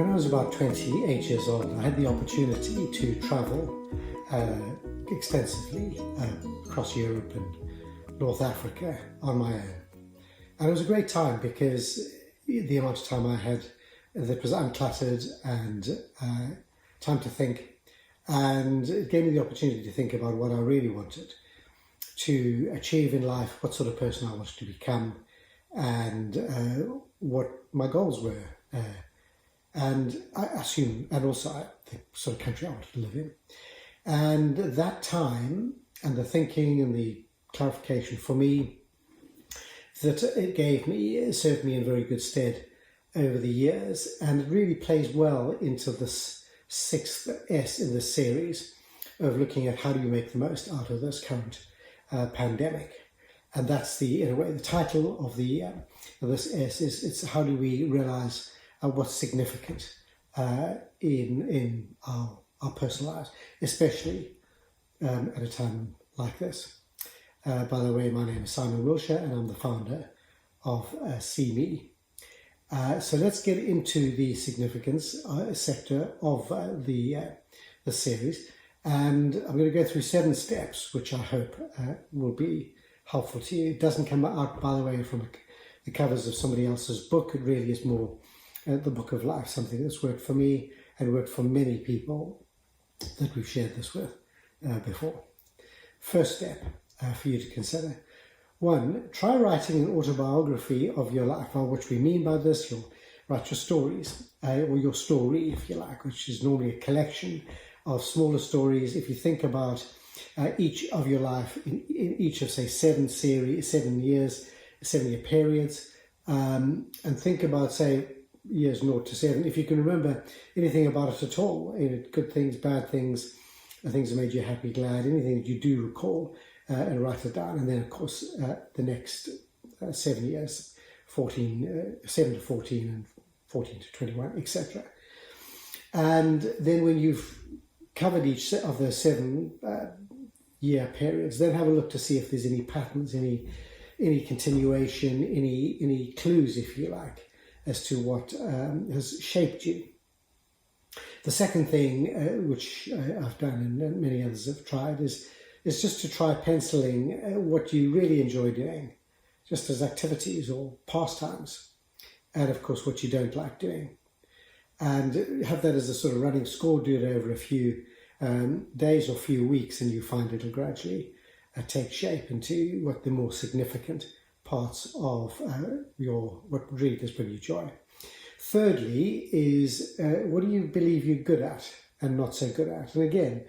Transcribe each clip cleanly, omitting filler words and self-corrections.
When I was about 28 years old, I had the opportunity to travel extensively across Europe and North Africa on my own. And it was a great time because the amount of time I had that was uncluttered and time to think, and it gave me the opportunity to think about what I really wanted to achieve in life, what sort of person I wanted to become, and what my goals were. And I assume, and also the sort of country I wanted to live in. And that time and the thinking and the clarification for me that it gave me served me in very good stead over the years, and it really plays well into this sixth S in this series of looking at how do you make the most out of this current pandemic. And that's in a way, the title of this S is it's how do we realize what's significant in our personal lives, especially at a time like this. By the way, my name is Simon Wilsher and I'm the founder of See Me. So let's get into the significance sector of the series, and I'm going to go through 7 steps which I hope will be helpful to you. It doesn't come out, by the way, from the covers of somebody else's book. It really is more the book of life, something that's worked for me and worked for many people that we've shared this with before. First step for you to consider. 1, try writing an autobiography of your life. Now, what we mean by this, you'll write your stories, or your story, if you like, which is normally a collection of smaller stories. If you think about each of your life in each of, say, 7 7-year periods, and think about, say, years 0 to 7, if you can remember anything about it at all, good things, bad things, things that made you happy, glad, anything that you do recall, and write it down. And then, of course, the next 7 years, 7 to 14 and 14 to 21, etc. And then when you've covered each of the 7-year periods, then have a look to see if there's any patterns, any continuation, any clues, if you like, as to what has shaped you. The second thing, which I've done and many others have tried, is just to try penciling what you really enjoy doing, just as activities or pastimes, and of course what you don't like doing. And have that as a sort of running score. Do it over a few days or few weeks, and you find it'll gradually take shape into what the more significant parts of what really does bring you joy. Thirdly is what do you believe you're good at and not so good at? And again,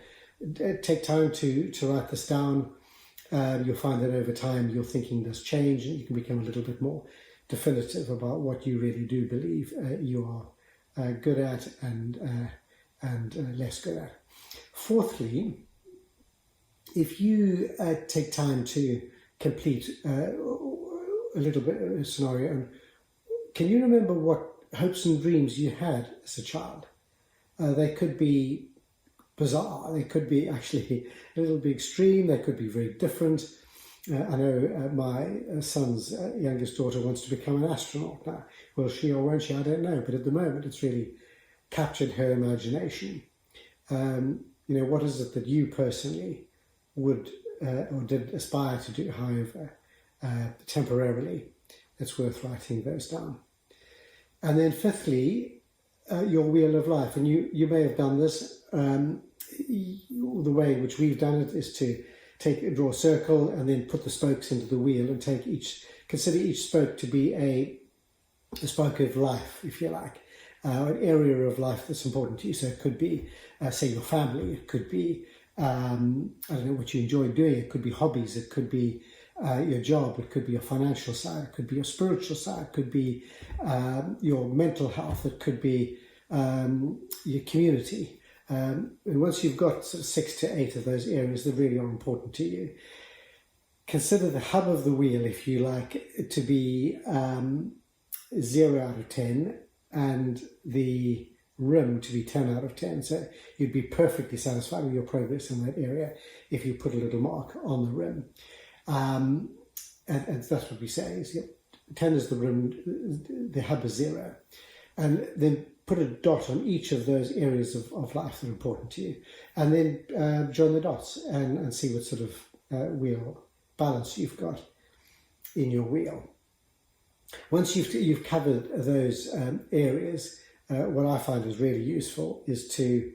take time to write this down. You'll find that over time your thinking does change and you can become a little bit more definitive about what you really do believe you are good at and less good at. Fourthly, if you take time to complete a little bit of a scenario, and can you remember what hopes and dreams you had as a child? They could be bizarre, they could be actually a little bit extreme, they could be very different. I know my son's youngest daughter wants to become an astronaut now. Will she or won't she? I don't know, but at the moment it's really captured her imagination. What is it that you personally would or did aspire to do, however, temporarily? It's worth writing those down. And then fifthly, your wheel of life. And you may have done this. The way in which we've done it is to draw a circle and then put the spokes into the wheel and consider each spoke to be a spoke of life, if you like, an area of life that's important to you. So it could be, say, your family. It could be, I don't know, what you enjoy doing. It could be hobbies. It could be your job. It could be your financial side. It could be your spiritual side. It could be your mental health. It could be your community. And once you've got sort of 6 to 8 of those areas that really are important to you, consider the hub of the wheel, if you like, to be 0 out of 10 and the rim to be 10 out of 10. So you'd be perfectly satisfied with your progress in that area if you put a little mark on the rim. And that's what we say, is 10 is the rim, the hub is 0. And then put a dot on each of those areas of life that are important to you, and then join the dots and see what sort of wheel balance you've got in your wheel. Once you've covered those areas, what I find is really useful is to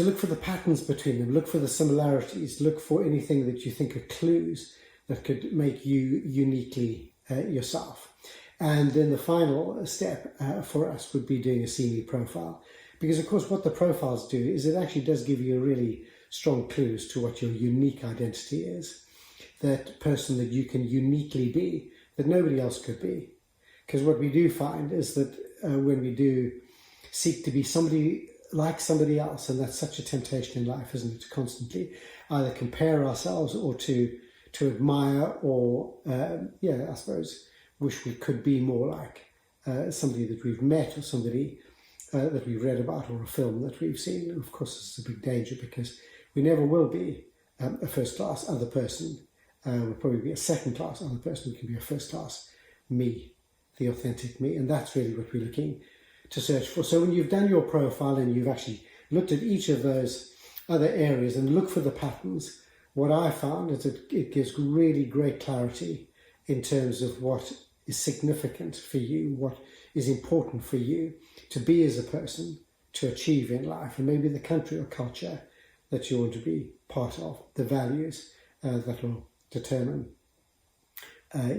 look for the patterns between them, look for the similarities, look for anything that you think are clues that could make you uniquely yourself. And then the final step for us would be doing a CME profile. Because of course what the profiles do is it actually does give you a really strong clue as to what your unique identity is. That person that you can uniquely be, that nobody else could be. Because what we do find is that when we do seek to be somebody like somebody else, and that's such a temptation in life, isn't it, to constantly either compare ourselves or to admire or, I suppose, wish we could be more like somebody that we've met or somebody that we've read about or a film that we've seen. And of course, this is a big danger because we never will be a first-class other person. We'll probably be a second-class other person. We can be a first-class me, the authentic me, and that's really what we're looking to search for. So when you've done your profile and you've actually looked at each of those other areas and look for the patterns, what I found is that it gives really great clarity in terms of what is significant for you, what is important for you to be as a person, to achieve in life, and maybe the country or culture that you want to be part of, the values that will determine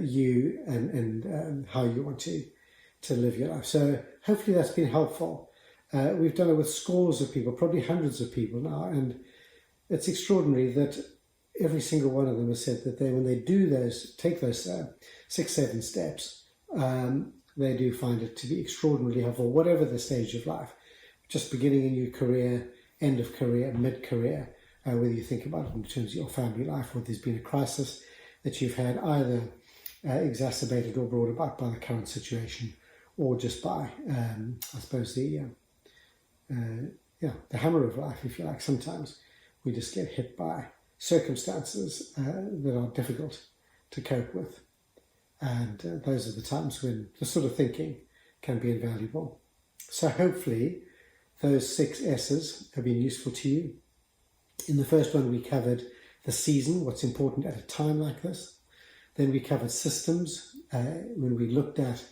you and how you want to live your life. So hopefully that's been helpful. We've done it with scores of people, probably hundreds of people now, and it's extraordinary that every single one of them has said that when they do take those 6-7 steps, they do find it to be extraordinarily helpful, whatever the stage of life, just beginning a new career, end of career, mid-career, whether you think about it in terms of your family life or there's been a crisis that you've had either exacerbated or brought about by the current situation, or just by, I suppose, the hammer of life, if you like. Sometimes we just get hit by circumstances that are difficult to cope with. And those are the times when this sort of thinking can be invaluable. So hopefully those 6 S's have been useful to you. In the first one, we covered the season, what's important at a time like this. Then we covered systems, when we looked at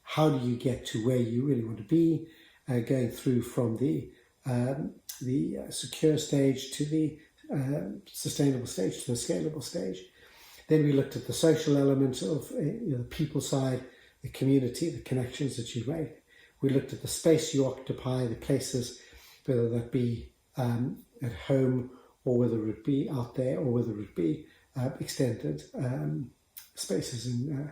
how do you get to where you really want to be, going through from the secure stage to the sustainable stage to the scalable stage. Then we looked at the social element of the people side, the community, the connections that you make. We looked at the space you occupy, the places, whether that be at home or whether it be out there or whether it be extended spaces in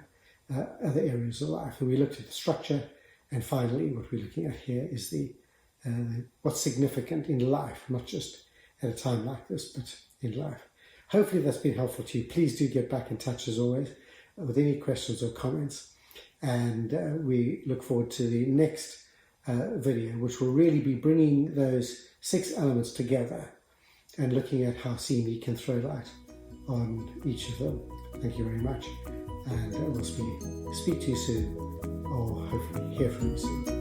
other areas of life. And we looked at the structure, and finally what we're looking at here is what's significant in life, not just at a time like this, but in life. Hopefully that's been helpful to you. Please do get back in touch as always with any questions or comments, and we look forward to the next video, which will really be bringing those 6 elements together and looking at how CME can throw light on each of them. Thank you very much, and we'll speak to you soon, or hopefully hear from you soon.